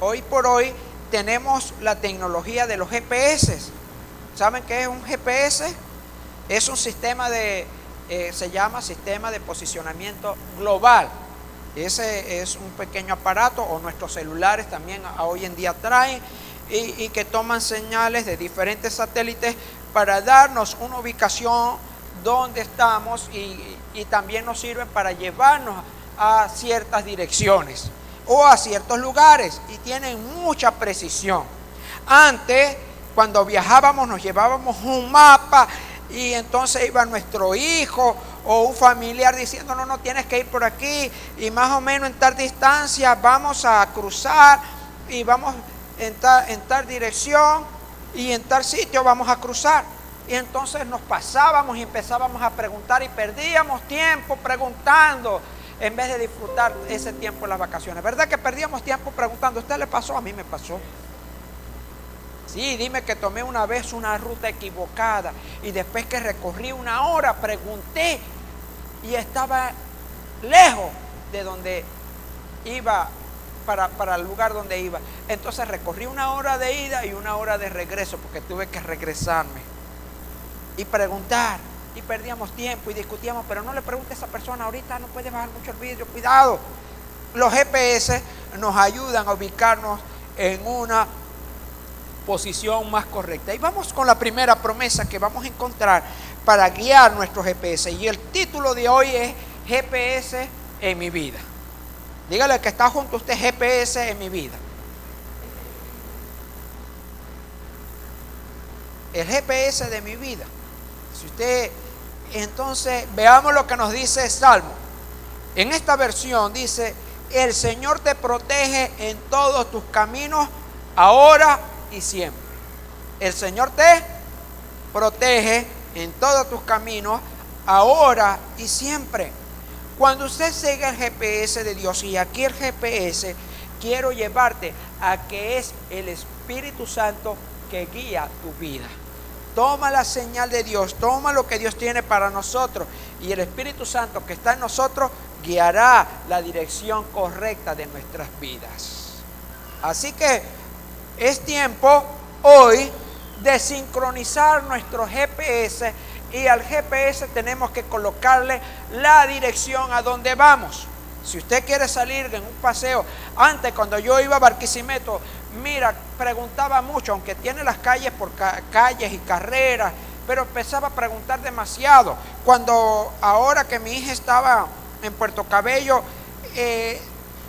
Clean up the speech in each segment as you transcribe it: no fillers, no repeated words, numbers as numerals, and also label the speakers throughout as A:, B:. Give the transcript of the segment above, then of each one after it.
A: hoy por hoy tenemos la tecnología de los GPS. ¿Saben qué es un GPS? Es un sistema se llama sistema de posicionamiento global. Ese es un pequeño aparato, o nuestros celulares también hoy en día traen, y que toman señales de diferentes satélites para darnos una ubicación donde estamos, y también nos sirven para llevarnos a ciertas direcciones o a ciertos lugares, y tienen mucha precisión. Antes, cuando viajábamos, nos llevábamos un mapa, y entonces iba nuestro hijo o un familiar diciendo: no, no tienes que ir por aquí, y más o menos en tal distancia vamos a cruzar, y vamos en tal dirección, y en tal sitio vamos a cruzar. Y entonces nos pasábamos y empezábamos a preguntar, y perdíamos tiempo preguntando en vez de disfrutar ese tiempo en las vacaciones. ¿Verdad que perdíamos tiempo preguntando? ¿A usted le pasó? A mí me pasó. Sí, dime que tomé una vez una ruta equivocada, y después que recorrí una hora pregunté, y estaba lejos de donde iba, para el lugar donde iba. Entonces recorrí una hora de ida y una hora de regreso, porque tuve que regresarme y preguntar, y perdíamos tiempo y discutíamos. Pero no le pregunte a esa persona: ahorita no puede bajar mucho el vidrio, cuidado. Los GPS nos ayudan a ubicarnos en una posición más correcta. Y vamos con la primera promesa que vamos a encontrar para guiar nuestro GPS, y el título de hoy es GPS en mi vida. Dígale al que está junto a usted: GPS en mi vida. El GPS de mi vida. Si usted, entonces veamos lo que nos dice el Salmo. En esta versión dice: el Señor te protege en todos tus caminos, ahora y siempre. El Señor te protege en todos tus caminos, ahora y siempre. Cuando usted sigue el GPS de Dios, y aquí el GPS quiero llevarte a que es el Espíritu Santo que guía tu vida. Toma la señal de Dios, toma lo que Dios tiene para nosotros, y el Espíritu Santo que está en nosotros guiará la dirección correcta de nuestras vidas. Así que es tiempo hoy de sincronizar nuestro GPS, y al GPS tenemos que colocarle la dirección a donde vamos. Si usted quiere salir en un paseo, antes cuando yo iba a Barquisimeto, mira, preguntaba mucho, aunque tiene las calles por calles y carreras, pero empezaba a preguntar demasiado. Ahora que mi hija estaba en Puerto Cabello,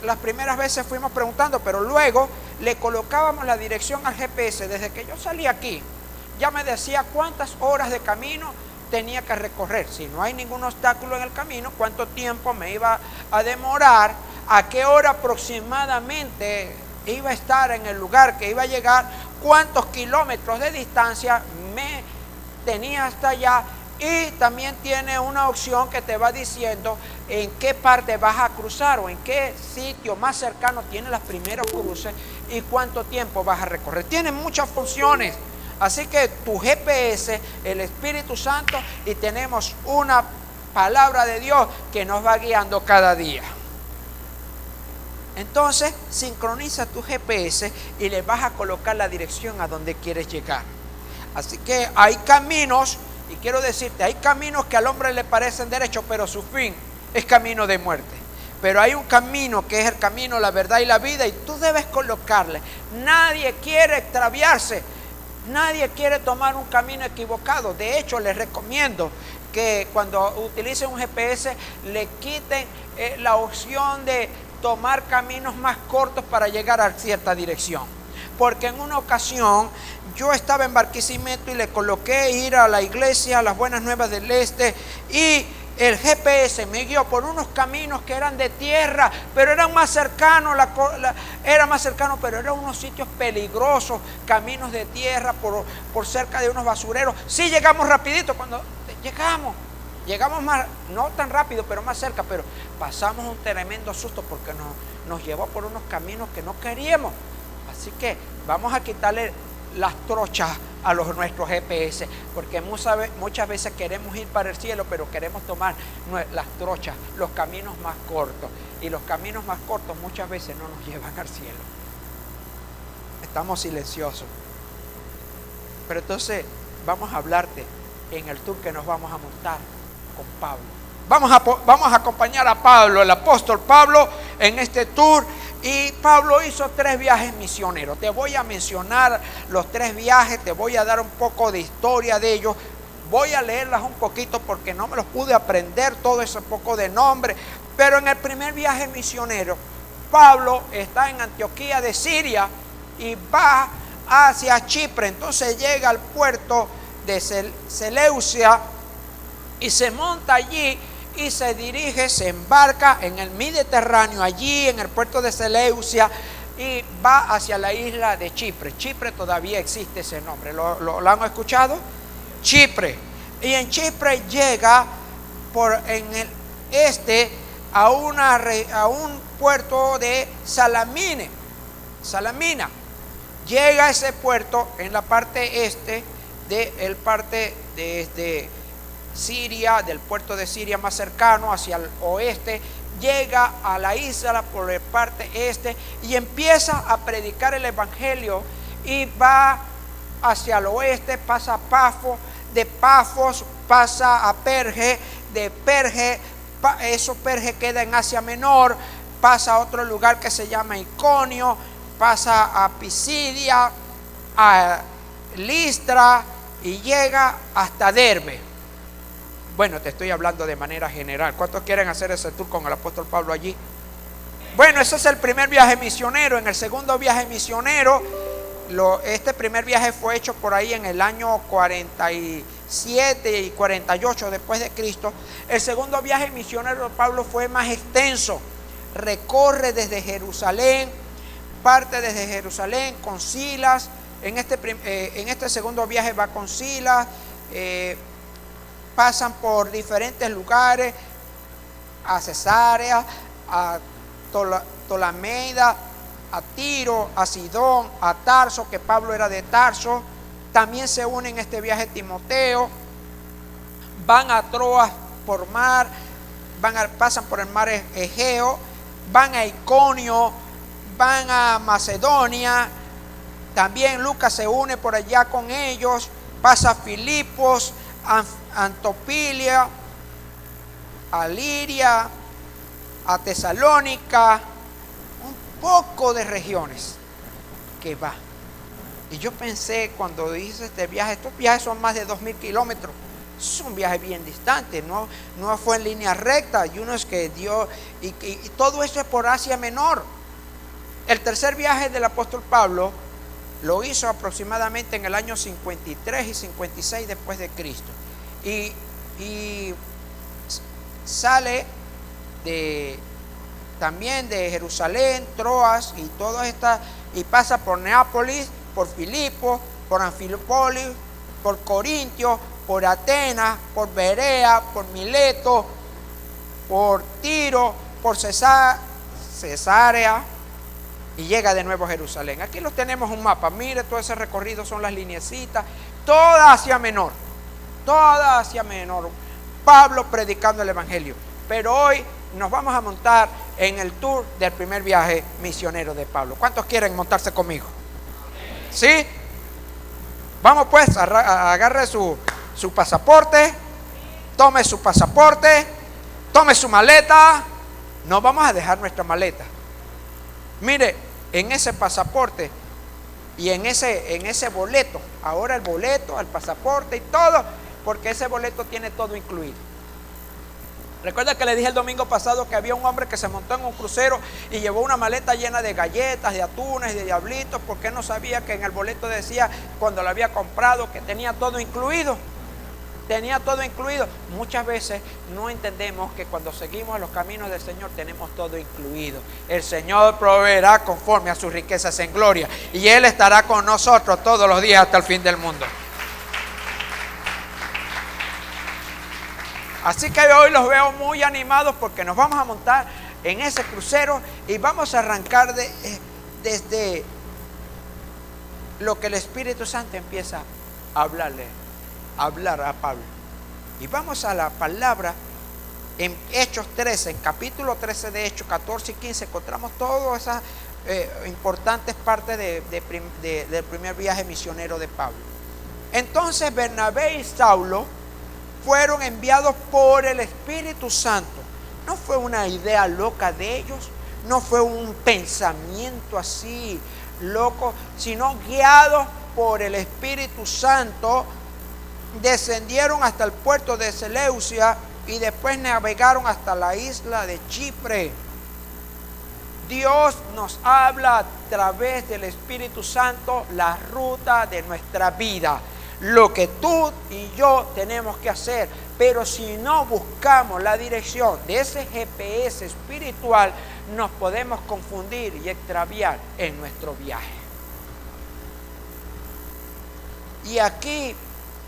A: las primeras veces fuimos preguntando, pero luego le colocábamos la dirección al GPS. Desde que yo salí aquí, ya me decía cuántas horas de camino tenía que recorrer, si no hay ningún obstáculo en el camino, cuánto tiempo me iba a demorar, a qué hora aproximadamente iba a estar en el lugar que iba a llegar, cuántos kilómetros de distancia me tenía hasta allá. Y también tiene una opción que te va diciendo en qué parte vas a cruzar, o en qué sitio más cercano tiene los primeros cruces, y cuánto tiempo vas a recorrer. Tiene muchas funciones. Así que tu GPS, el Espíritu Santo, y tenemos una palabra de Dios que nos va guiando cada día. Entonces, sincroniza tu GPS y le vas a colocar la dirección a donde quieres llegar. Así que hay caminos, y quiero decirte, hay caminos que al hombre le parecen derechos, pero su fin es camino de muerte. Pero hay un camino que es el camino, la verdad y la vida, y tú debes colocarle. Nadie quiere extraviarse. Nadie quiere tomar un camino equivocado. De hecho, les recomiendo que cuando utilicen un GPS le quiten la opción de tomar caminos más cortos para llegar a cierta dirección. Porque en una ocasión yo estaba en Barquisimeto y le coloqué ir a la iglesia, a las Buenas Nuevas del Este, y el GPS me guió por unos caminos que eran de tierra, pero eran más cercanos, pero eran unos sitios peligrosos, caminos de tierra por cerca de unos basureros. Sí llegamos rapidito, cuando llegamos más, no tan rápido, pero más cerca, pero pasamos un tremendo susto porque nos llevó por unos caminos que no queríamos. Así que vamos a quitarle las trochas a nuestros GPS, porque muchas veces queremos ir para el cielo, pero queremos tomar las trochas, los caminos más cortos, y los caminos más cortos muchas veces no nos llevan al cielo. Estamos silenciosos. Pero entonces vamos a hablarte en el tour que nos vamos a montar con Pablo. Vamos a acompañar a Pablo, el apóstol Pablo, en este tour. Y Pablo hizo 3 viajes misioneros. Te voy a mencionar los 3 viajes, te voy a dar un poco de historia de ellos. Voy a leerlas un poquito porque no me los pude aprender todo ese poco de nombre. Pero en el primer viaje misionero, Pablo está en Antioquía de Siria y va hacia Chipre. Entonces llega al puerto de Seleucia y se monta allí y se dirige, se embarca en el Mediterráneo, allí en el puerto de Seleucia, y va hacia la isla de Chipre. Chipre todavía existe ese nombre. ¿Lo han escuchado? Chipre. Y en Chipre llega en el este a un puerto de Salamina. Llega a ese puerto en la parte este desde Siria, del puerto de Siria más cercano hacia el oeste. Llega a la isla por la parte este y empieza a predicar el evangelio y va hacia el oeste, pasa a Pafos, de Pafos pasa a Perge, de Perge, Perge queda en Asia Menor, pasa a otro lugar que se llama Iconio, pasa a Pisidia, a Listra y llega hasta Derbe. Bueno, te estoy hablando de manera general. ¿Cuántos quieren hacer ese tour con el apóstol Pablo allí? Bueno, ese es el primer viaje misionero. En el segundo viaje misionero, este primer viaje fue hecho por ahí en el año 47 y 48 después de Cristo. El segundo viaje misionero de Pablo fue más extenso. Recorre desde Jerusalén, parte desde Jerusalén con Silas. En este segundo viaje va con Silas. Pasan por diferentes lugares, a Cesarea, a Ptolemaida, a Tiro, a Sidón, a Tarso, que Pablo era de Tarso. También se une en este viaje Timoteo. Van a Troas por mar, pasan por el mar Egeo, van a Iconio, van a Macedonia. También Lucas se une por allá con ellos, pasa a Filipos, Antopilia, a Liria, a Tesalónica, un poco de regiones que va. Y yo pensé cuando hice este viaje, estos viajes son más de 2000 kilómetros, es un viaje bien distante, no fue en línea recta, y uno es que dio, y todo eso es por Asia Menor. El tercer viaje del apóstol Pablo lo hizo aproximadamente en el año 53 y 56 después de Cristo. Y sale también de Jerusalén, Troas y todas estas, y pasa por Neápolis, por Filipos, por Anfilópolis, por Corintio, por Atenas, por Berea, por Mileto, por Tiro, por Cesarea, y llega de nuevo a Jerusalén. Aquí los tenemos un mapa. Mire, todo ese recorrido son las lineecitas, toda Asia Menor. Toda Asia Menor, Pablo predicando el evangelio. Pero hoy nos vamos a montar en el tour del primer viaje misionero de Pablo. ¿Cuántos quieren montarse conmigo? ¿Sí? Vamos pues, agarre su pasaporte, tome su pasaporte, tome su maleta. No vamos a dejar nuestra maleta. Mire, en ese pasaporte y en ese boleto, ahora el boleto, el pasaporte y todo, porque ese boleto tiene todo incluido. Recuerda que le dije el domingo pasado que había un hombre que se montó en un crucero y llevó una maleta llena de galletas, de atunes, de diablitos, porque no sabía que en el boleto decía cuando lo había comprado que tenía todo incluido. Tenía todo incluido. Muchas veces no entendemos que cuando seguimos los caminos del Señor tenemos todo incluido. El Señor proveerá conforme a sus riquezas en gloria, y Él estará con nosotros todos los días hasta el fin del mundo. Así que hoy los veo muy animados porque nos vamos a montar en ese crucero y vamos a arrancar desde lo que el Espíritu Santo empieza a hablar a Pablo. Y vamos a la palabra en Hechos 13, en capítulo 13 de Hechos, 14 y 15, encontramos todas esas importantes partes del primer viaje misionero de Pablo. Entonces Bernabé y Saulo fueron enviados por el Espíritu Santo. No fue una idea loca de ellos, no fue un pensamiento así loco, sino guiados por el Espíritu Santo. Descendieron hasta el puerto de Seleucia y después navegaron hasta la isla de Chipre. Dios nos habla a través del Espíritu Santo la ruta de nuestra vida, lo que tú y yo tenemos que hacer. Pero si no buscamos la dirección de ese GPS espiritual, nos podemos confundir y extraviar en nuestro viaje. Y aquí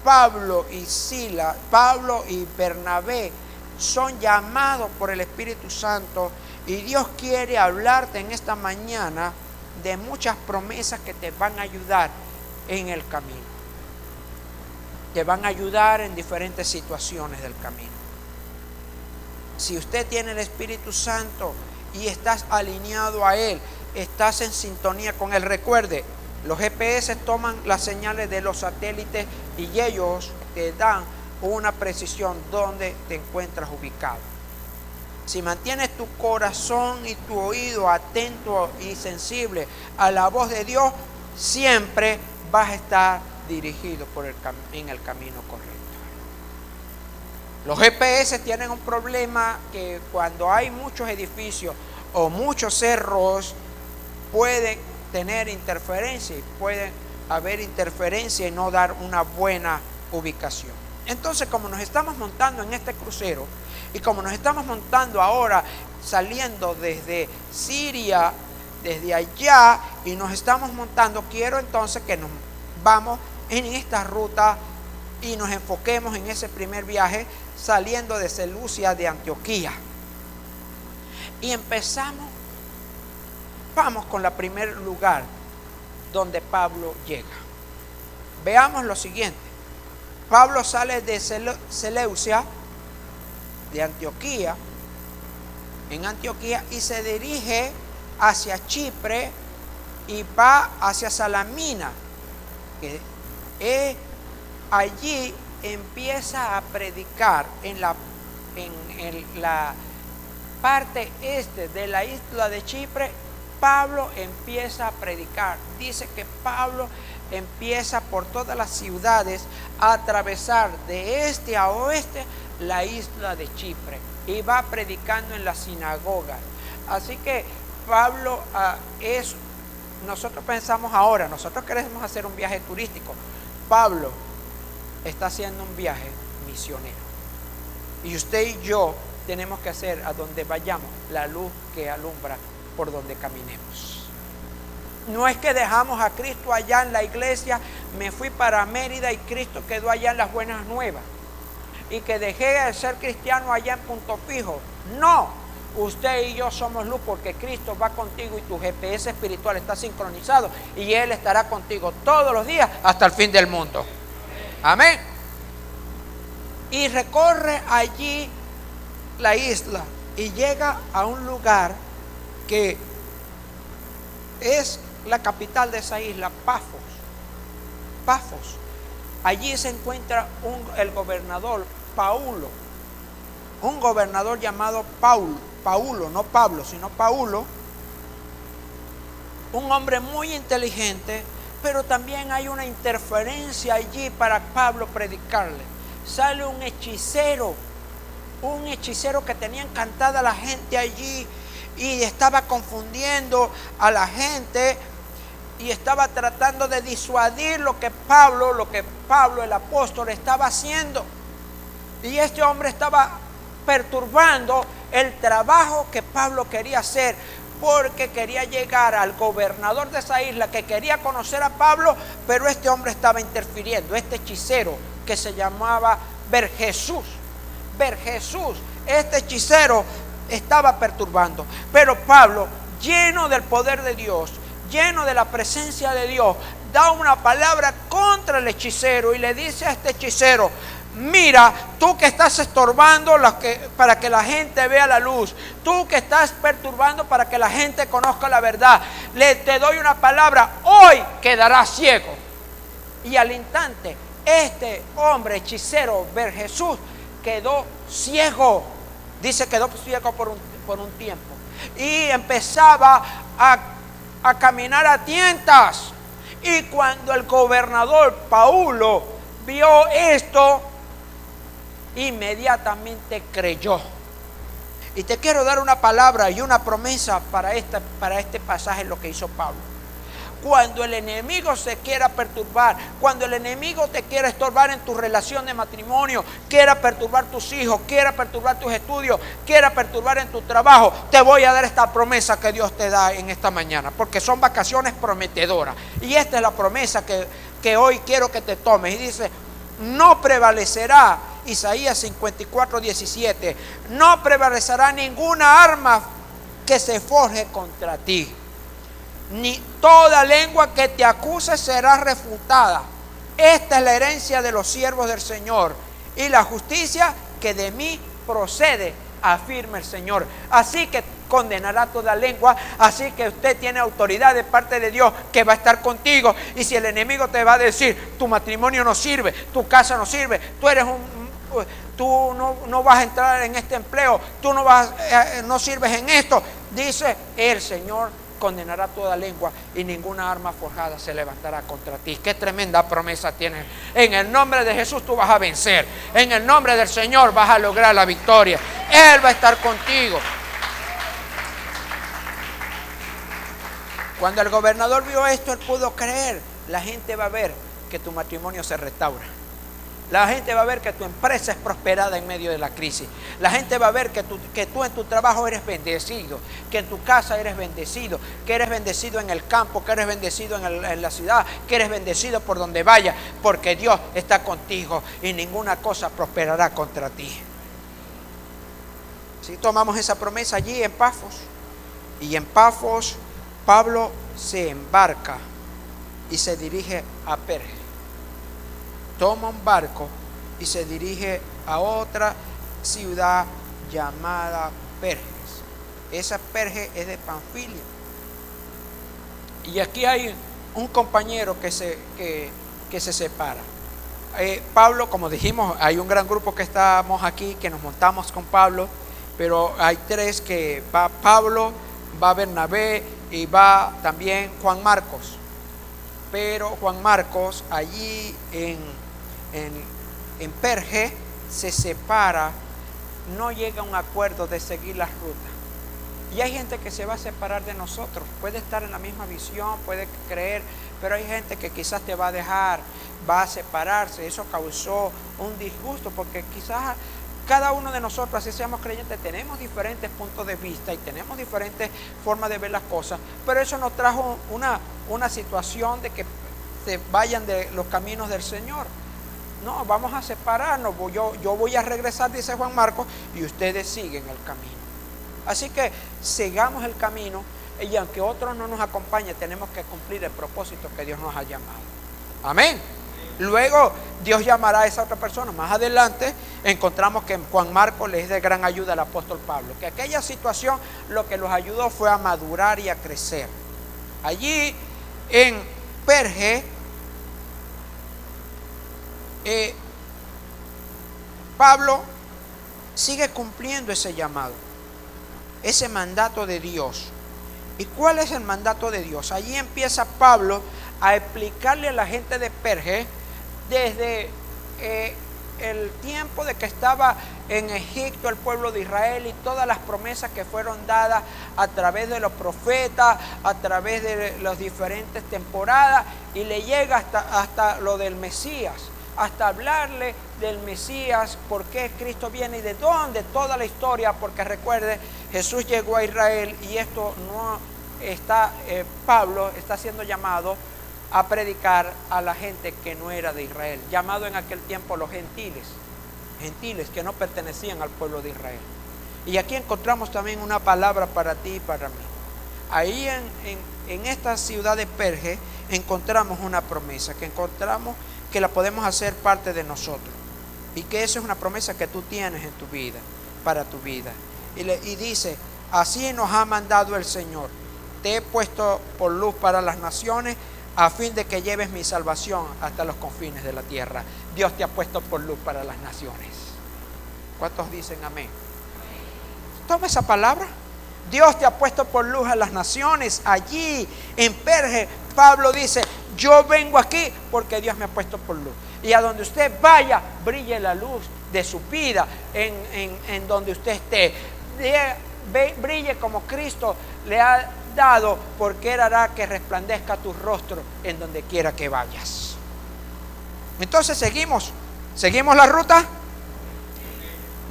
A: Pablo y Bernabé son llamados por el Espíritu Santo, y Dios quiere hablarte en esta mañana de muchas promesas que te van a ayudar en el camino. Te van a ayudar en diferentes situaciones del camino. Si usted tiene el Espíritu Santo y estás alineado a Él, estás en sintonía con Él. Recuerde, los GPS toman las señales de los satélites y ellos te dan una precisión donde te encuentras ubicado. Si mantienes tu corazón y tu oído atento y sensible a la voz de Dios, siempre vas a estar dirigido en el camino correcto. Los GPS tienen un problema, que cuando hay muchos edificios o muchos cerros pueden tener interferencia, y pueden haber interferencia y no dar una buena ubicación. Entonces, como nos estamos montando en este crucero y como nos estamos montando ahora saliendo desde Siria, desde allá, y nos estamos montando, quiero entonces que nos vamos en esta ruta y nos enfoquemos en ese primer viaje saliendo de Seleucia de Antioquía. Y vamos con el primer lugar donde Pablo llega. Veamos lo siguiente. Pablo sale de Seleucia de Antioquía, y se dirige hacia Chipre y va hacia Salamina, que allí empieza a predicar en la parte este de la isla de Chipre. Pablo empieza a predicar. Dice que Pablo empieza por todas las ciudades a atravesar de este a oeste la isla de Chipre y va predicando en las sinagogas. Así que Pablo nosotros pensamos ahora, nosotros queremos hacer un viaje turístico. Pablo está haciendo un viaje misionero. Y usted y yo tenemos que hacer, a donde vayamos, la luz que alumbra por donde caminemos. No es que dejamos a Cristo allá en la iglesia, me fui para Mérida y Cristo quedó allá en las Buenas Nuevas, y que dejé de ser cristiano allá en Punto Fijo. No, usted y yo somos luz, porque Cristo va contigo y tu GPS espiritual está sincronizado y Él estará contigo todos los días hasta el fin del mundo. Amén. Y recorre allí la isla y llega a un lugar que es la capital de esa isla, Pafos. Allí se encuentra el gobernador Paulo, un gobernador llamado Paulo, no Pablo, sino Paulo, un hombre muy inteligente, pero también hay una interferencia allí para Pablo predicarle. Sale un hechicero que tenía encantada a la gente allí y estaba confundiendo a la gente y estaba tratando de disuadir lo que Pablo el apóstol estaba haciendo. Y este hombre estaba perturbando el trabajo que Pablo quería hacer, porque quería llegar al gobernador de esa isla, que quería conocer a Pablo, pero este hombre estaba interfiriendo, este hechicero que se llamaba Barjesús, este hechicero estaba perturbando. Pero Pablo, lleno del poder de Dios, lleno de la presencia de Dios, da una palabra contra el hechicero y le dice a este hechicero: Mira, tú que estás estorbando para que la gente vea la luz, tú que estás perturbando para que la gente conozca la verdad, te doy una palabra, hoy quedarás ciego. Y al instante, este hombre hechicero, ver Jesús, quedó ciego. Dice, quedó ciego por un tiempo. Y empezaba a caminar a tientas. Y cuando el gobernador Paulo vio esto, inmediatamente creyó. Y te quiero dar una palabra y una promesa para este pasaje, lo que hizo Pablo. Cuando el enemigo se quiera perturbar, cuando el enemigo te quiera estorbar en tu relación de matrimonio, quiera perturbar tus hijos, quiera perturbar tus estudios, quiera perturbar en tu trabajo, te voy a dar esta promesa que Dios te da en esta mañana, porque son vacaciones prometedoras. Y esta es la promesa que hoy quiero que te tomes. Y dice, no prevalecerá, Isaías 54, 17, no prevalecerá ninguna arma que se forje contra ti, ni toda lengua que te acuse será refutada. Esta es la herencia de los siervos del Señor y la justicia que de mí procede, afirma el Señor. Así que condenará toda lengua. Así que usted tiene autoridad de parte de Dios que va a estar contigo. Y si el enemigo te va a decir, tu matrimonio no sirve, tu casa no sirve, tú no vas a entrar en este empleo, tú no sirves en esto, dice el Señor, condenará toda lengua y ninguna arma forjada se levantará contra ti. Qué tremenda promesa tienes. En el nombre de Jesús tú vas a vencer. En el nombre del Señor vas a lograr la victoria. Él va a estar contigo. Cuando el gobernador vio esto, él pudo creer. La gente va a ver que tu matrimonio se restaura. La gente va a ver que tu empresa es prosperada en medio de la crisis. La gente va a ver que tú en tu trabajo eres bendecido, que en tu casa eres bendecido, que eres bendecido en el campo, que eres bendecido en la ciudad, que eres bendecido por donde vayas, porque Dios está contigo y ninguna cosa prosperará contra ti. Si tomamos esa promesa allí en Pafos, y en Pafos Pablo se embarca y se dirige a Perge. Toma un barco y se dirige a otra ciudad llamada Perges. Esa Perge es de Panfilia. Y aquí hay un compañero que se separa. Pablo, como dijimos, hay un gran grupo que estamos aquí, que nos montamos con Pablo, pero hay tres que va Pablo, va Bernabé y va también Juan Marcos. Pero Juan Marcos allí en Perge se separa, no llega a un acuerdo de seguir la ruta. Y hay gente que se va a separar de nosotros, puede estar en la misma visión, puede creer, pero hay gente que quizás te va a dejar, va a separarse. Eso causó un disgusto, porque quizás cada uno de nosotros, así seamos creyentes, tenemos diferentes puntos de vista y tenemos diferentes formas de ver las cosas, pero eso nos trajo una situación de que se vayan de los caminos del Señor. No, vamos a separarnos, yo voy a regresar, dice Juan Marcos, y ustedes siguen el camino. Así que sigamos el camino, y aunque otros no nos acompañen, tenemos que cumplir el propósito que Dios nos ha llamado. Amén. Luego Dios llamará a esa otra persona. Más adelante encontramos que Juan Marcos le es de gran ayuda al apóstol Pablo, que aquella situación lo que los ayudó fue a madurar y a crecer. Allí en Perge, Pablo sigue cumpliendo ese llamado, ese mandato de Dios. ¿Y cuál es el mandato de Dios? Allí empieza Pablo a explicarle a la gente de Perge, desde el tiempo de que estaba en Egipto el pueblo de Israel y todas las promesas que fueron dadas a través de los profetas, a través de las diferentes temporadas, y le llega hasta lo del Mesías, hasta hablarle del Mesías, por qué Cristo viene y de dónde, toda la historia, porque recuerde, Jesús llegó a Israel y esto no está, Pablo está siendo llamado a predicar a la gente que no era de Israel, llamado en aquel tiempo los gentiles que no pertenecían al pueblo de Israel. Y aquí encontramos también una palabra para ti y para mí. Ahí en esta ciudad de Perge encontramos una promesa que encontramos que la podemos hacer parte de nosotros. Y que eso es una promesa que tú tienes en tu vida, para tu vida. Y dice, así nos ha mandado el Señor. Te he puesto por luz para las naciones, a fin de que lleves mi salvación hasta los confines de la tierra. Dios te ha puesto por luz para las naciones. ¿Cuántos dicen amén? Toma esa palabra. Dios te ha puesto por luz a las naciones. Allí en Perge, Pablo dice, yo vengo aquí porque Dios me ha puesto por luz. Y a donde usted vaya, brille la luz de su vida en donde usted esté. Brille como Cristo le ha dado, porque Él hará que resplandezca tu rostro en donde quiera que vayas. Entonces seguimos la ruta.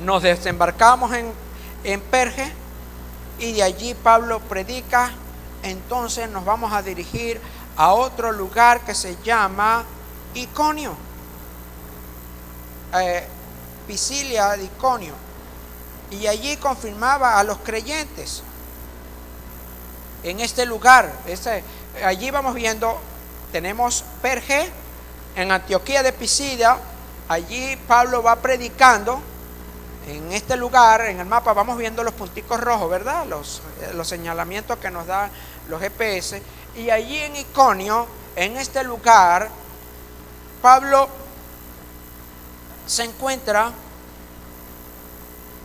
A: Nos desembarcamos en Perge y de allí Pablo predica. Entonces nos vamos a dirigir a otro lugar que se llama Iconio, Pisidia de Iconio, y allí confirmaba a los creyentes en este lugar. Allí vamos viendo, tenemos Perge en Antioquía de Pisidia. Allí Pablo va predicando. En este lugar, en el mapa, vamos viendo los punticos rojos, ¿verdad? Los señalamientos que nos dan los GPS. Y allí en Iconio, en este lugar, Pablo se encuentra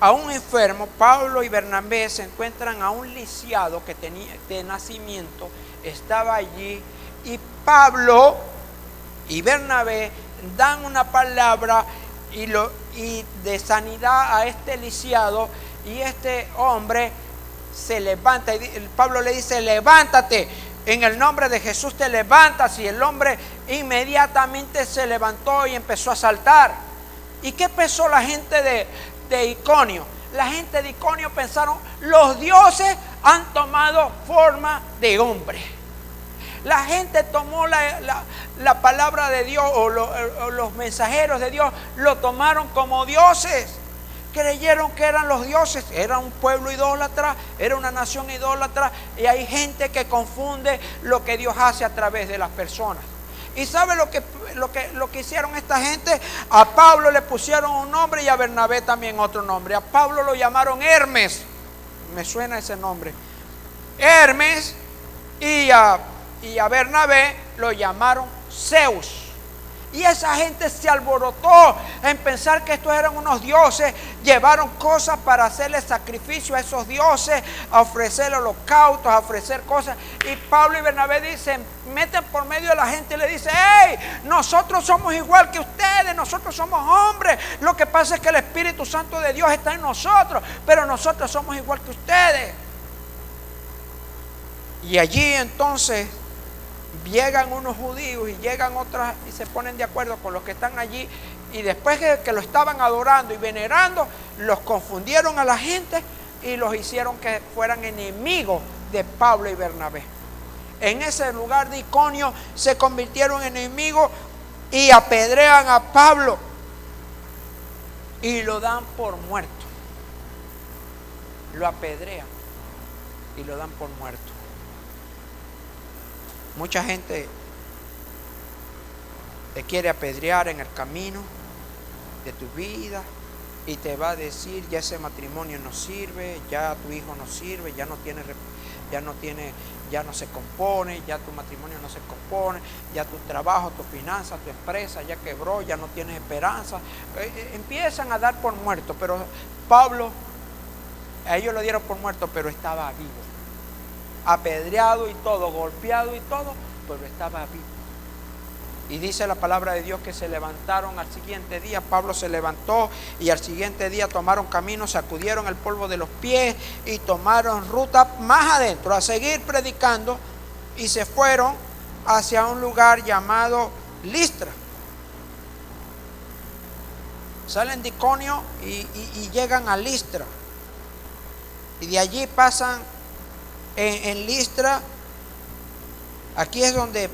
A: a un enfermo. Pablo y Bernabé se encuentran a un lisiado que tenía de nacimiento, estaba allí, y Pablo y Bernabé dan una palabra y de sanidad a este lisiado, y este hombre se levanta, y Pablo le dice, levántate, en el nombre de Jesús te levantas, y el hombre inmediatamente se levantó y empezó a saltar. ¿Y qué pensó la gente de Iconio? La gente de Iconio pensaron, los dioses han tomado forma de hombre. La gente tomó la palabra de Dios, o los mensajeros de Dios lo tomaron como dioses. Creyeron que eran los dioses. Era un pueblo idólatra, era una nación idólatra, y hay gente que confunde lo que Dios hace a través de las personas. ¿Y sabe lo que hicieron esta gente? A Pablo le pusieron un nombre y a Bernabé también otro nombre. A Pablo lo llamaron Hermes. Me suena ese nombre. Hermes. Y a Bernabé lo llamaron Zeus. Y esa gente se alborotó en pensar que estos eran unos dioses. Llevaron cosas para hacerle sacrificio a esos dioses, a ofrecer holocaustos, a ofrecer cosas. Y Pablo y Bernabé dicen, meten por medio de la gente y le dicen, hey, nosotros somos igual que ustedes, nosotros somos hombres. Lo que pasa es que el Espíritu Santo de Dios está en nosotros, pero nosotros somos igual que ustedes. Y allí entonces llegan unos judíos y llegan otras y se ponen de acuerdo con los que están allí, y después que lo estaban adorando y venerando, los confundieron a la gente y los hicieron que fueran enemigos de Pablo y Bernabé. En ese lugar de Iconio se convirtieron en enemigos y apedrean a Pablo y lo dan por muerto. Lo apedrean y lo dan por muerto. Mucha gente te quiere apedrear en el camino de tu vida y te va a decir, ya ese matrimonio no sirve, ya tu hijo no sirve, ya no se compone, ya tu matrimonio no se compone, ya tu trabajo, tu finanza, tu empresa ya quebró, ya no tienes esperanza. Empiezan a dar por muerto, pero Pablo, a ellos lo dieron por muerto, pero estaba vivo. Apedreado y todo, golpeado y todo, pero estaba vivo. Y dice la palabra de Dios que se levantaron al siguiente día. Pablo se levantó y al siguiente día tomaron camino, sacudieron el polvo de los pies y tomaron ruta más adentro a seguir predicando, y se fueron hacia un lugar llamado Listra. Salen de Iconio y llegan a Listra, y de allí pasan en Listra. Aquí es donde,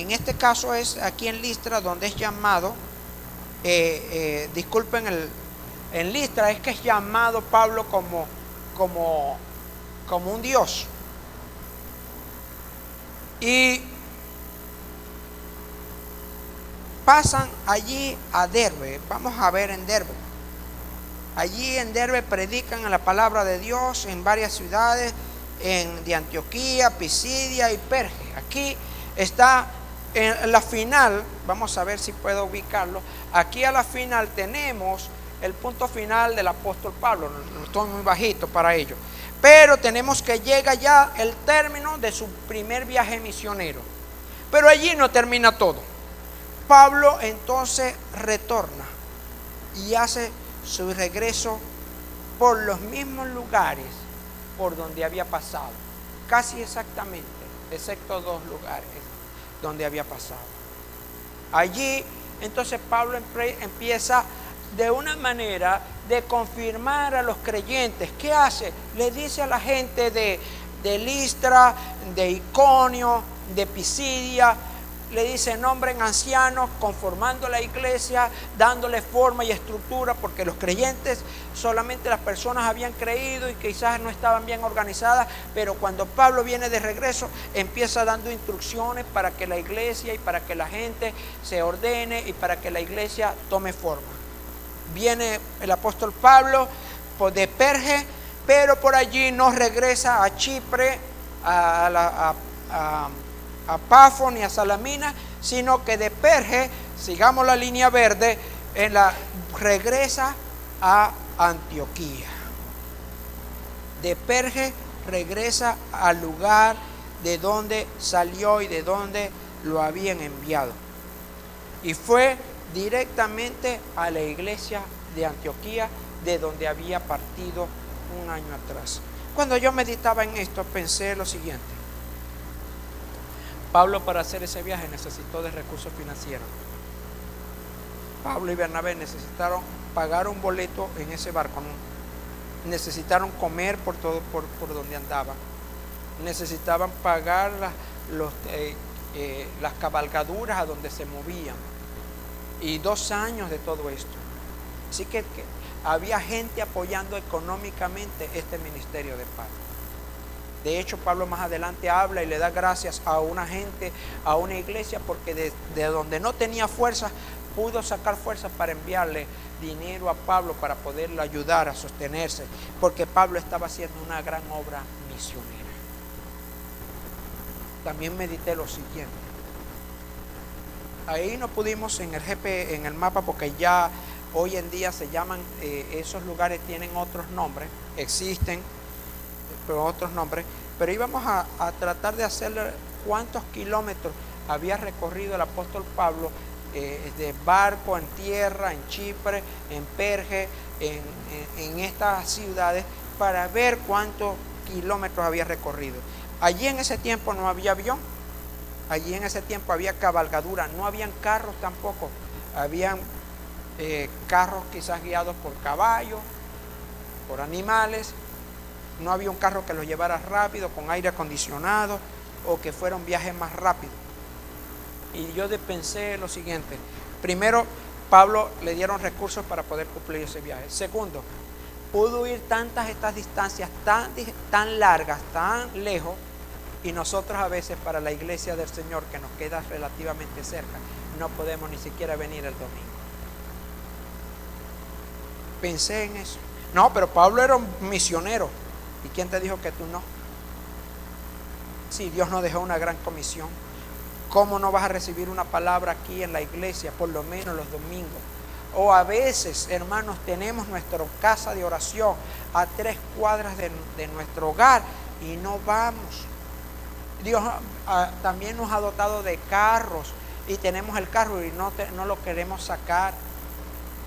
A: en este caso es aquí en Listra donde es llamado, en Listra es que es llamado Pablo como un dios. Y pasan allí a Derbe. Vamos a ver en Derbe. Allí en Derbe predican la palabra de Dios en varias ciudades de Antioquía, Pisidia y Perge. Aquí está en la final, vamos a ver si puedo ubicarlo. Aquí a la final tenemos el punto final del apóstol Pablo. No estoy muy bajito para ello, pero tenemos que llega ya el término de su primer viaje misionero. Pero allí no termina todo. Pablo entonces retorna y hace su regreso por los mismos lugares por donde había pasado, casi exactamente, excepto 2 lugares donde había pasado. Allí entonces Pablo empieza de una manera de confirmar a los creyentes. ¿Qué hace? Le dice a la gente de Listra, de Iconio, de Pisidia, le dice: nombren ancianos, conformando la iglesia, dándole forma y estructura, porque los creyentes, solamente las personas habían creído y quizás no estaban bien organizadas, pero cuando Pablo viene de regreso, empieza dando instrucciones para que la iglesia y para que la gente se ordene y para que la iglesia tome forma. Viene el apóstol Pablo de Perge, pero por allí no regresa a Chipre, a Pafos ni a Salamina, sino que de Perge, sigamos la línea verde, regresa a Antioquía. De Perge regresa al lugar de donde salió y de donde lo habían enviado. Y fue directamente a la iglesia de Antioquía, de donde había partido un año atrás. Cuando yo meditaba en esto, pensé lo siguiente: Pablo, para hacer ese viaje, necesitó de recursos financieros. Pablo y Bernabé necesitaron pagar un boleto en ese barco, necesitaron comer por donde andaban, necesitaban pagar las cabalgaduras a donde se movían, y 2 años de todo esto. Así que había gente apoyando económicamente este ministerio de Pablo. De hecho, Pablo más adelante habla y le da gracias a una gente, a una iglesia, porque de donde no tenía fuerza, pudo sacar fuerzas para enviarle dinero a Pablo para poderlo ayudar a sostenerse, porque Pablo estaba haciendo una gran obra misionera. También medité lo siguiente: ahí no pudimos en el mapa, porque ya hoy en día se llaman, esos lugares tienen otros nombres, existen otros nombres, pero íbamos a tratar de hacer cuántos kilómetros había recorrido el apóstol Pablo, de barco, en tierra, en Chipre, en Perge, en estas ciudades, para ver cuántos kilómetros había recorrido. Allí en ese tiempo no había avión, allí en ese tiempo había cabalgadura, no habían carros tampoco, habían carros quizás guiados por caballos, por animales. No había un carro que los llevara rápido, con aire acondicionado, o que fuera un viaje más rápido. Y yo pensé lo siguiente: primero, Pablo le dieron recursos para poder cumplir ese viaje. Segundo, pudo ir estas distancias tan largas, tan lejos, y nosotros a veces, para la iglesia del Señor, que nos queda relativamente cerca, no podemos ni siquiera venir el domingo. Pensé en eso. No, pero Pablo era un misionero. ¿Y quién te dijo que tú no? Si Dios nos dejó una gran comisión, ¿cómo no vas a recibir una palabra aquí en la iglesia, por lo menos los domingos? O a veces, hermanos, tenemos nuestra casa de oración a 3 cuadras de nuestro hogar y no vamos. Dios también nos ha dotado de carros y tenemos el carro y no lo queremos sacar.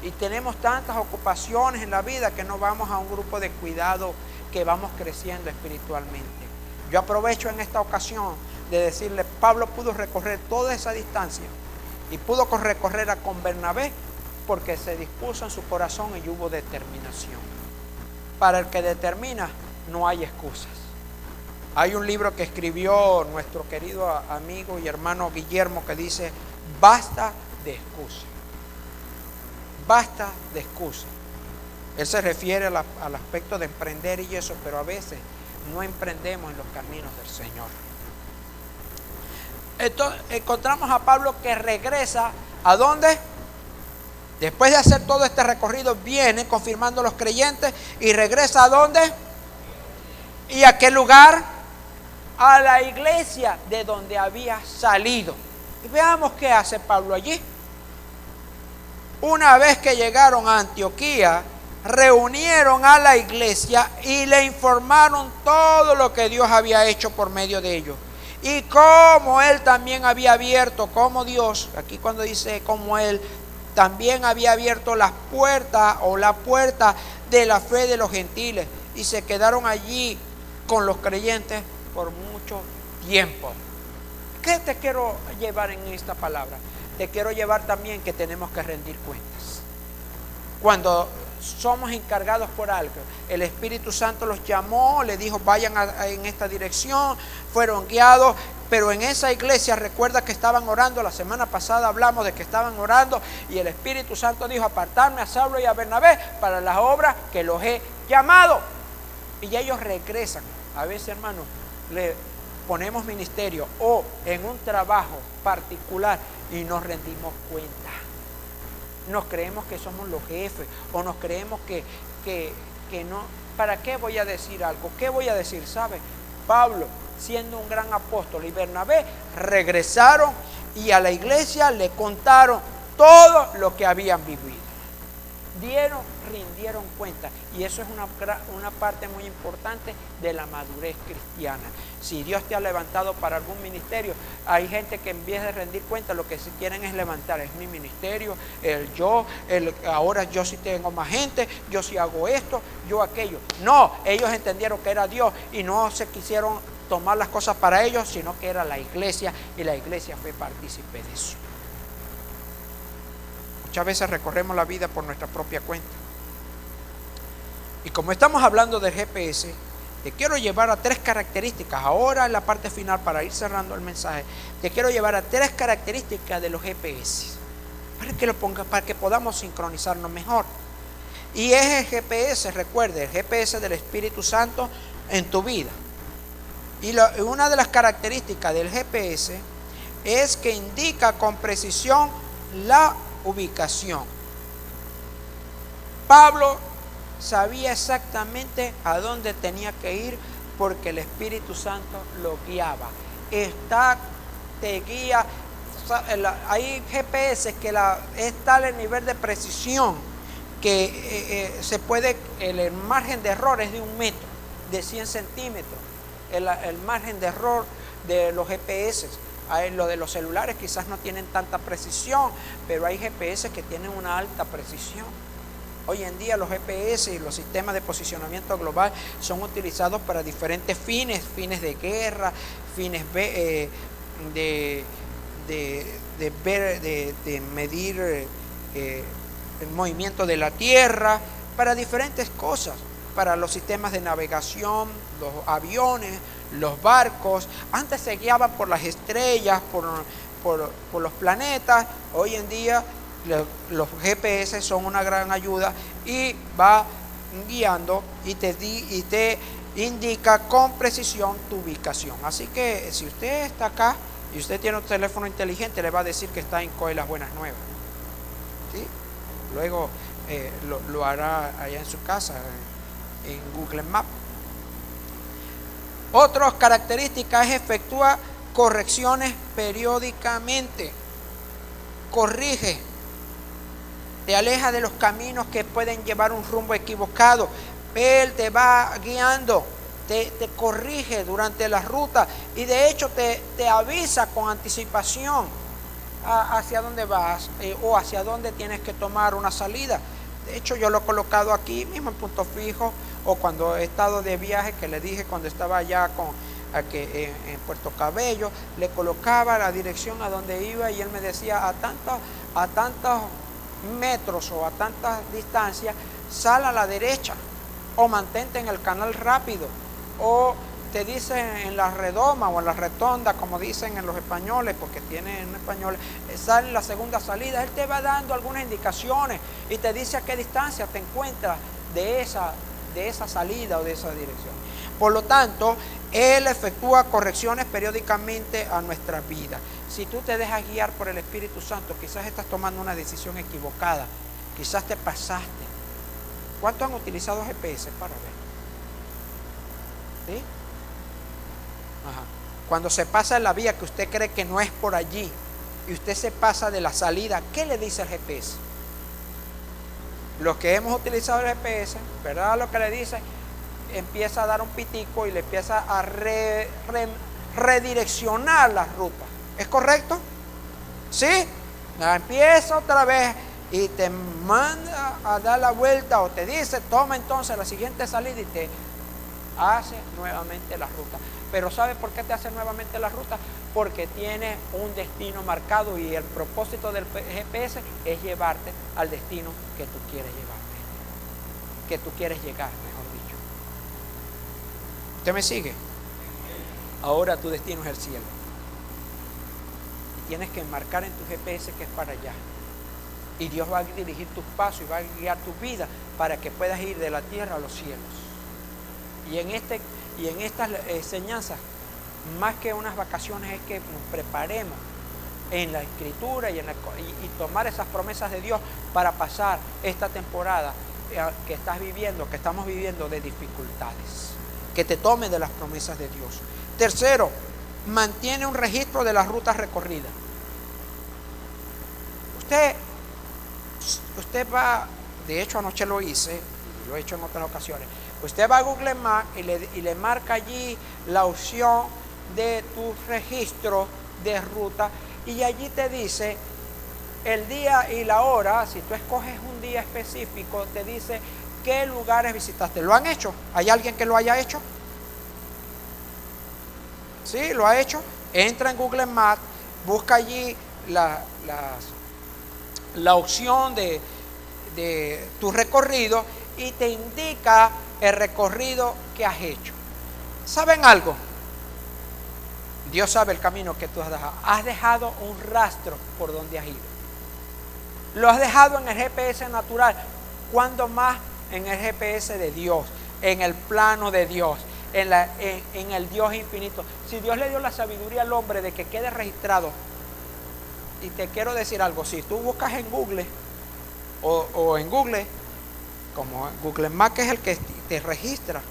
A: Y tenemos tantas ocupaciones en la vida que no vamos a un grupo de cuidado, que vamos creciendo espiritualmente. Yo aprovecho en esta ocasión de decirle: Pablo pudo recorrer toda esa distancia y pudo recorrerla con Bernabé, porque se dispuso en su corazón y hubo determinación. Para el que determina, no hay excusas. Hay un libro que escribió nuestro querido amigo y hermano Guillermo, que dice: basta de excusas. Basta de excusas. Él se refiere al aspecto de emprender y eso, pero a veces no emprendemos en los caminos del Señor. Entonces, encontramos a Pablo que regresa ¿A dónde? Después de hacer todo este recorrido, viene confirmando a los creyentes y regresa ¿a dónde? ¿Y a qué lugar? A la iglesia de donde había salido. Y veamos qué hace Pablo allí. Una vez que llegaron a Antioquía, reunieron a la iglesia y le informaron todo lo que Dios había hecho por medio de ellos. Y cómo Él también había abierto, como Dios, aquí cuando dice como Él, también había abierto las puertas o la puerta de la fe de los gentiles. Y se quedaron allí con los creyentes por mucho tiempo. ¿Qué te quiero llevar en esta palabra? Te quiero llevar también que tenemos que rendir cuentas. Cuando somos encargados por algo, el Espíritu Santo los llamó, le dijo vayan en esta dirección, fueron guiados, pero en esa iglesia recuerda que estaban orando, la semana pasada hablamos de que estaban orando y el Espíritu Santo dijo apartarme a Saulo y a Bernabé para las obras que los he llamado. Y ellos regresan. A veces, hermanos, le ponemos ministerio o en un trabajo particular y nos rendimos cuenta. Nos creemos que somos los jefes o nos creemos que no. ¿Para qué voy a decir algo? ¿Qué voy a decir? ¿Sabe? Pablo, siendo un gran apóstol, y Bernabé regresaron y a la iglesia le contaron todo lo que habían vivido. Rindieron cuenta. Y eso es una parte muy importante de la madurez cristiana. Si Dios te ha levantado para algún ministerio, hay gente que en vez de rendir cuenta, lo que sí quieren es levantar, es mi ministerio, ahora yo sí tengo más gente, yo sí hago esto, yo aquello. No, ellos entendieron que era Dios y no se quisieron tomar las cosas para ellos, sino que era la iglesia, y la iglesia fue partícipe de eso. Muchas veces recorremos la vida por nuestra propia cuenta. Y como estamos hablando del GPS, te quiero llevar a 3 características. Ahora en la parte final, para ir cerrando el mensaje, te quiero llevar a 3 características de los GPS, para que lo pongas, para que podamos sincronizarnos mejor. Y es el GPS, recuerde, el GPS del Espíritu Santo en tu vida. Y una de las características del GPS es que indica con precisión la ubicación. Pablo sabía exactamente a dónde tenía que ir porque el Espíritu Santo lo guiaba. Te guía. Hay GPS que es tal el nivel de precisión que el margen de error es de 1 metro, de 100 centímetros. El margen de error de los GPS. Lo de los celulares quizás no tienen tanta precisión, pero hay GPS que tienen una alta precisión. Hoy en día los GPS y los sistemas de posicionamiento global son utilizados para diferentes fines de guerra, fines de medir el movimiento de la Tierra, para diferentes cosas, para los sistemas de navegación, los aviones, los barcos. Antes se guiaban por las estrellas, por los planetas. Hoy en día los GPS son una gran ayuda y va guiando y te indica con precisión tu ubicación. Así que si usted está acá y usted tiene un teléfono inteligente, le va a decir que está en COE Las Buenas Nuevas, ¿sí? Luego lo hará allá en su casa, en Google Maps. Otras características es efectúa correcciones periódicamente. Corrige. Te aleja de los caminos que pueden llevar un rumbo equivocado. Él te va guiando, te corrige durante la ruta y de hecho te avisa con anticipación hacia dónde vas o hacia dónde tienes que tomar una salida. De hecho, yo lo he colocado aquí mismo en Punto Fijo, o cuando he estado de viaje, que le dije cuando estaba allá en Puerto Cabello, le colocaba la dirección a donde iba y él me decía a tantos metros o a tantas distancias, sal a la derecha o mantente en el canal rápido, o te dice en la redoma o en la retonda, como dicen en los españoles, porque tienen en español, sale en la segunda salida. Él te va dando algunas indicaciones y te dice a qué distancia te encuentras de esa salida o de esa dirección. Por lo tanto, Él efectúa correcciones periódicamente a nuestra vida. Si tú te dejas guiar por el Espíritu Santo, quizás estás tomando una decisión equivocada, quizás te pasaste. ¿Cuántos han utilizado GPS para ver? ¿Sí? Ajá. Cuando se pasa en la vía que usted cree que no es por allí y usted se pasa de la salida, ¿qué le dice el GPS? Los que hemos utilizado el GPS, ¿verdad? Lo que le dice, empieza a dar un pitico y le empieza a redireccionar la ruta. ¿Es correcto? ¿Sí? Empieza otra vez y te manda a dar la vuelta o te dice, toma entonces la siguiente salida y te hace nuevamente la ruta. Pero ¿sabe por qué te hace nuevamente la ruta? Porque tiene un destino marcado y el propósito del GPS es llevarte al destino que tú quieres llevarte, que tú quieres llegar, mejor dicho. ¿Usted me sigue? Ahora tu destino es el cielo. Y tienes que marcar en tu GPS que es para allá. Y Dios va a dirigir tus pasos y va a guiar tu vida para que puedas ir de la tierra a los cielos. Y en estas enseñanzas, más que unas vacaciones, es que nos preparemos en la Escritura y tomar esas promesas de Dios para pasar esta temporada que estás viviendo, que estamos viviendo de dificultades. Que te tome de las promesas de Dios. Tercero, mantiene un registro de las rutas recorridas. Usted va, de hecho anoche lo hice, y lo he hecho en otras ocasiones. Usted va a Google Maps y le marca allí la opción de tu registro de ruta y allí te dice el día y la hora. Si tú escoges un día específico, te dice qué lugares visitaste. ¿Lo han hecho? ¿Hay alguien que lo haya hecho? ¿Sí? ¿Lo ha hecho? Entra en Google Maps, busca allí la opción de tu recorrido y te indica el recorrido que has hecho. ¿Saben algo? Dios sabe el camino que tú has dejado. Has dejado un rastro por donde has ido. Lo has dejado en el GPS natural. ¿Cuándo más en el GPS de Dios? En el plano de Dios. En el Dios infinito. Si Dios le dio la sabiduría al hombre de que quede registrado. Y te quiero decir algo. Si tú buscas en Google o en Google, como Google Maps, que es el que te registra,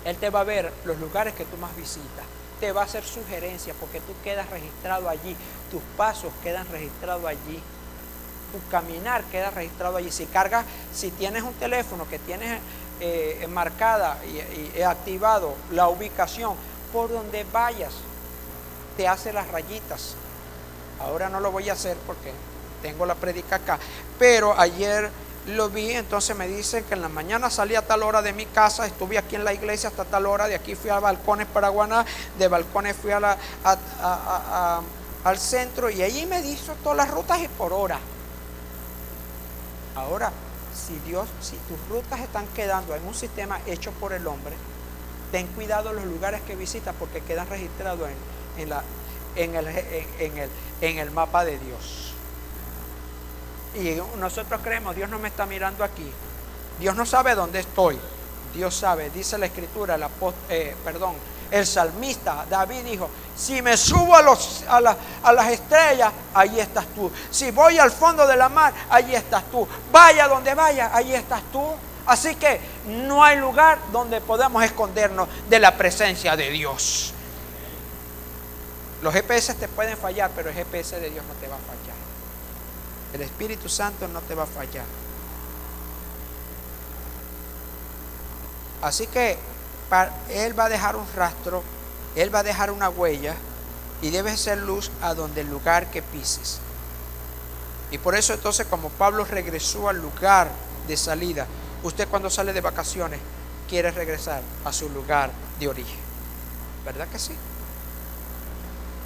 A: Él te va a ver los lugares que tú más visitas, te va a hacer sugerencias porque tú quedas registrado allí, tus pasos quedan registrados allí, tu caminar queda registrado allí. Si tienes un teléfono que tienes marcada y activado la ubicación, por donde vayas te hace las rayitas. Ahora no lo voy a hacer porque tengo la prédica acá, pero ayer lo vi. Entonces me dicen que en la mañana salí a tal hora de mi casa, estuve aquí en la iglesia hasta tal hora, de aquí fui a Balcones, Paraguaná, de Balcones fui al centro y allí me hizo todas las rutas y por hora. Ahora, si tus rutas están quedando en un sistema hecho por el hombre, ten cuidado los lugares que visitas porque quedan registrados en el mapa de Dios. Y nosotros creemos, Dios no me está mirando aquí, Dios no sabe dónde estoy. Dios sabe, dice la Escritura, el salmista David dijo: si me subo a las estrellas, allí estás tú. Si voy al fondo de la mar, allí estás tú. Vaya donde vaya, allí estás tú. Así que no hay lugar donde podamos escondernos de la presencia de Dios. Los GPS te pueden fallar, pero el GPS de Dios no te va a fallar. El Espíritu Santo no te va a fallar. Así que Él va a dejar un rastro, Él va a dejar una huella y debe ser luz a donde el lugar que pises. Y por eso entonces, como Pablo regresó al lugar de salida, usted cuando sale de vacaciones quiere regresar a su lugar de origen, ¿verdad que sí?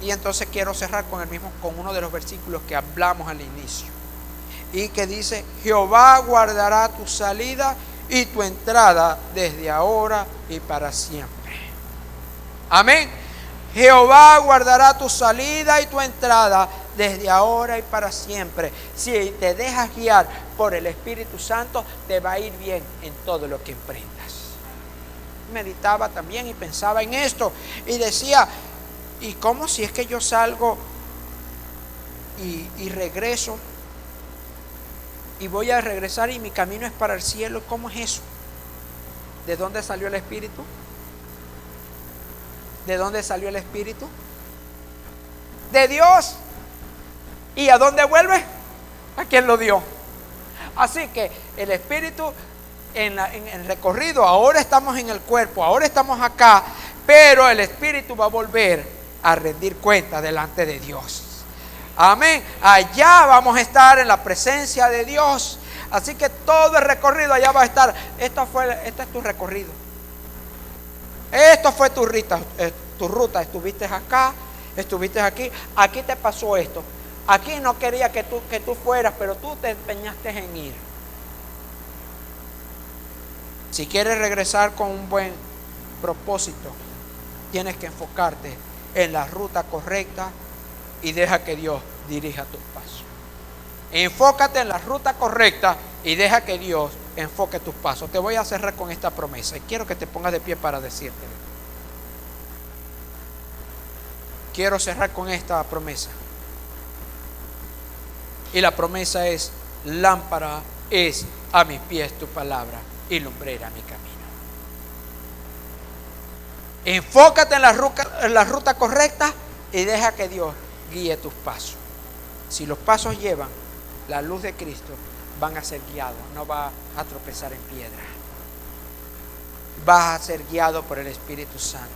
A: Y entonces quiero cerrar con uno de los versículos que hablamos al inicio y que dice: Jehová guardará tu salida y tu entrada desde ahora y para siempre. Amén. Jehová guardará tu salida y tu entrada desde ahora y para siempre. Si te dejas guiar por el Espíritu Santo, te va a ir bien en todo lo que emprendas. meditaba también y pensaba en esto y decía, ¿y cómo si es que yo salgo y regreso y voy a regresar y mi camino es para el cielo? ¿Cómo es eso? ¿De dónde salió el Espíritu? ¿De dónde salió el Espíritu? De Dios. ¿Y a dónde vuelve? ¿A quién lo dio? Así que el Espíritu en el recorrido, ahora estamos en el cuerpo, ahora estamos acá, pero el Espíritu va a volver a rendir cuenta delante de Dios. Amén. Allá vamos a estar en la presencia de Dios. Así que todo el recorrido allá va a estar. Este es tu recorrido. Esto fue tu ruta. Estuviste acá, estuviste aquí. Aquí te pasó esto. Aquí no quería que tú fueras, pero tú te empeñaste en ir. Si quieres regresar con un buen propósito, tienes que enfocarte en la ruta correcta y deja que Dios dirija tus pasos. Enfócate en la ruta correcta y deja que Dios enfoque tus pasos. Te voy a cerrar con esta promesa y quiero que te pongas de pie para decírtelo. Quiero cerrar con esta promesa. Y la promesa es: lámpara es a mis pies tu palabra y lumbrera mi camino. Enfócate en la ruta correcta y deja que Dios guíe tus pasos. Si los pasos llevan la luz de Cristo, van a ser guiados, no vas a tropezar en piedra. Vas a ser guiado por el Espíritu Santo.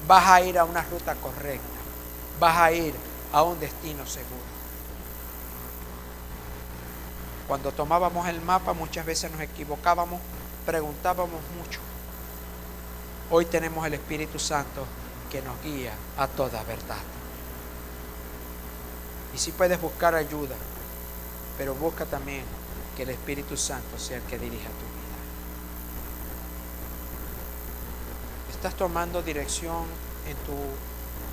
A: Vas a ir a una ruta correcta. Vas a ir a un destino seguro. Cuando tomábamos el mapa, muchas veces nos equivocábamos, preguntábamos mucho. Hoy tenemos el Espíritu Santo que nos guía a toda verdad. Y si puedes buscar ayuda, pero busca también que el Espíritu Santo sea el que dirija tu vida. ¿Estás tomando dirección en tu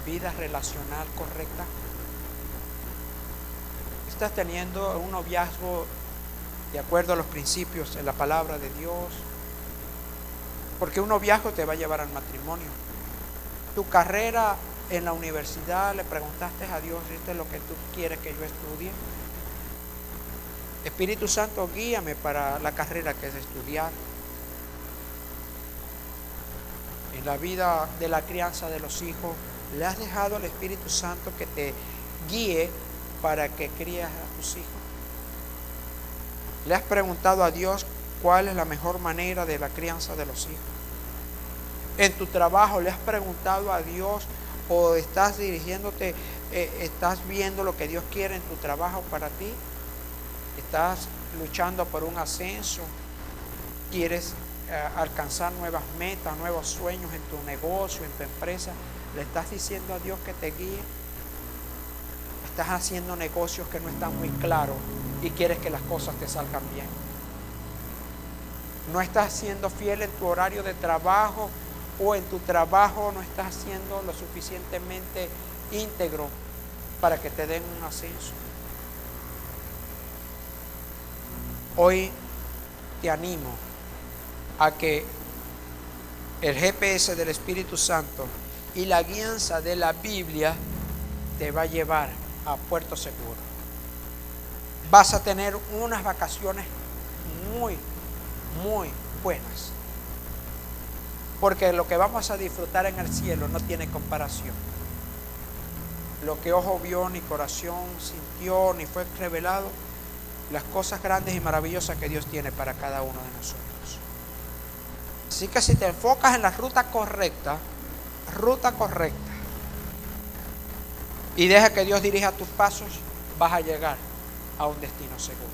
A: vida relacional correcta? ¿Estás teniendo un noviazgo de acuerdo a los principios en la palabra de Dios? Porque un noviazgo te va a llevar al matrimonio. Tu carrera en la universidad, le preguntaste a Dios: ¿esto es lo que tú quieres que yo estudie? Espíritu Santo, guíame para la carrera que es estudiar. En la vida de la crianza de los hijos, ¿le has dejado al Espíritu Santo que te guíe para que crías a tus hijos? ¿Le has preguntado a Dios cuál es la mejor manera de la crianza de los hijos? En tu trabajo, ¿le has preguntado a Dios o estás dirigiéndote, estás viendo lo que Dios quiere en tu trabajo para ti? ¿Estás luchando por un ascenso? ¿Quieres alcanzar nuevas metas, nuevos sueños en tu negocio, en tu empresa? ¿Le estás diciendo a Dios que te guíe? ¿Estás haciendo negocios que no están muy claros y quieres que las cosas te salgan bien? ¿No estás siendo fiel en tu horario de trabajo o en tu trabajo no estás siendo lo suficientemente íntegro para que te den un ascenso? Hoy te animo a que el GPS del Espíritu Santo y la guianza de la Biblia te va a llevar a puerto seguro. Vas a tener unas vacaciones muy, muy buenas. Porque lo que vamos a disfrutar en el cielo no tiene comparación. Lo que ojo vio, ni corazón sintió, ni fue revelado, las cosas grandes y maravillosas que Dios tiene para cada uno de nosotros. Así que si te enfocas en la ruta correcta, y deja que Dios dirija tus pasos, vas a llegar a un destino seguro.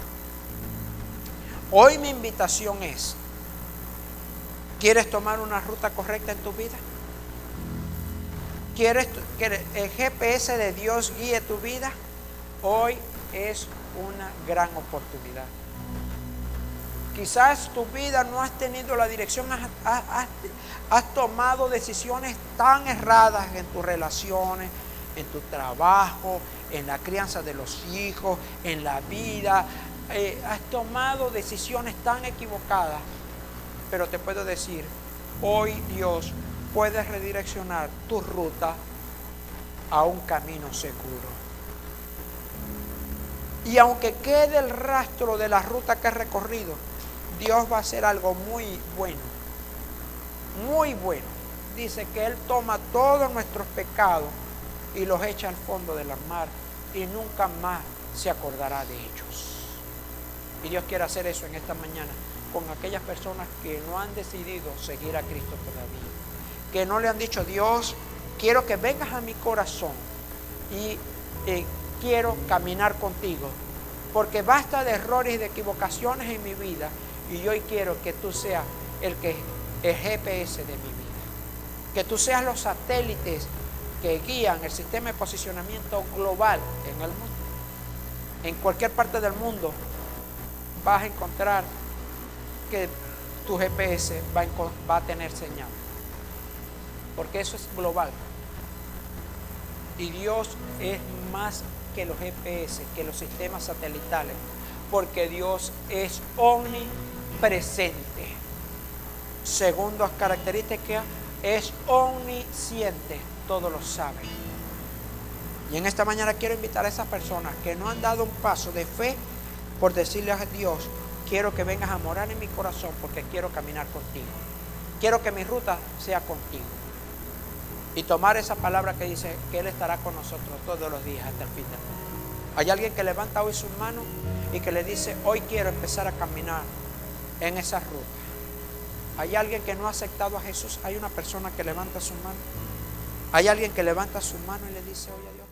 A: Hoy mi invitación es: ¿quieres tomar una ruta correcta en tu vida? ¿Quieres que el GPS de Dios guíe tu vida? Hoy es una gran oportunidad. Quizás tu vida no has tenido la dirección, has tomado decisiones tan erradas en tus relaciones, en tu trabajo, en la crianza de los hijos, en la vida. Has tomado decisiones tan equivocadas, pero te puedo decir hoy Dios puede redireccionar tu ruta a un camino seguro. Y aunque quede el rastro de la ruta que has recorrido, Dios va a hacer algo muy bueno. Muy bueno. Dice que Él toma todos nuestros pecados y los echa al fondo de la mar y nunca más se acordará de ellos. Y Dios quiere hacer eso en esta mañana con aquellas personas que no han decidido seguir a Cristo todavía, que no le han dicho: Dios, quiero que vengas a mi corazón y quiero caminar contigo, porque basta de errores y de equivocaciones en mi vida, y hoy quiero que tú seas el GPS de mi vida, que tú seas los satélites que guían el sistema de posicionamiento global en el mundo. En cualquier parte del mundo vas a encontrar que tu GPS va a tener señal, porque eso es global. Y Dios es más que los GPS, que los sistemas satelitales, porque Dios es omnipresente. Segundo característica, es omnisciente, todo lo sabe. Y en esta mañana quiero invitar a esas personas que no han dado un paso de fe por decirle a Dios: quiero que vengas a morar en mi corazón porque quiero caminar contigo. Quiero que mi ruta sea contigo. Y tomar esa palabra que dice que Él estará con nosotros todos los días hasta el fin del mundo. Hay alguien que levanta hoy sus manos y que le dice: hoy quiero empezar a caminar en esa ruta. Hay alguien que no ha aceptado a Jesús. Hay una persona que levanta su mano. Hay alguien que levanta su mano y le dice: oye, Dios,